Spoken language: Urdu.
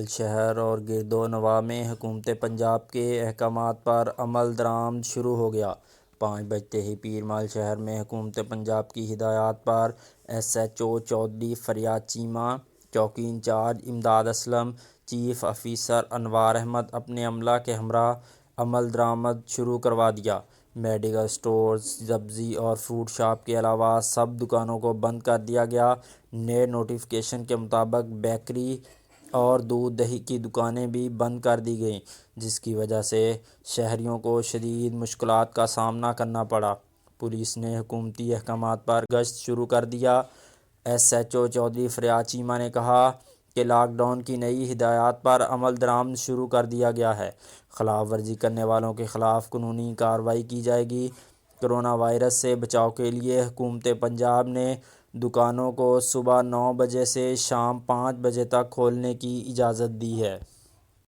شہر اور گرد و نواح میں حکومت پنجاب کے احکامات پر عمل درآمد شروع ہو گیا۔ 5 بجتے ہی پیر مال شہر میں حکومت پنجاب کی ہدایات پر ایس ایچ او چودھری فریاد چیمہ، چوکی انچارج امداد اسلم، چیف آفیسر انوار احمد اپنے عملہ کے ہمراہ عمل درآمد شروع کروا دیا۔ میڈیکل سٹورز، سبزی اور فروٹ شاپ کے علاوہ سب دکانوں کو بند کر دیا گیا۔ نئے نوٹیفکیشن کے مطابق بیکری اور دودھ دہی کی دکانیں بھی بند کر دی گئیں، جس کی وجہ سے شہریوں کو شدید مشکلات کا سامنا کرنا پڑا۔ پولیس نے حکومتی احکامات پر گشت شروع کر دیا۔ ایس ایچ او چودھری فریاد چیمہ نے کہا کہ لاک ڈاؤن کی نئی ہدایات پر عمل درآمد شروع کر دیا گیا ہے۔ خلاف ورزی کرنے والوں کے خلاف قانونی کارروائی کی جائے گی۔ کرونا وائرس سے بچاؤ کے لیے حکومت پنجاب نے دکانوں کو صبح 9 بجے سے شام 5 بجے تک کھولنے کی اجازت دی ہے۔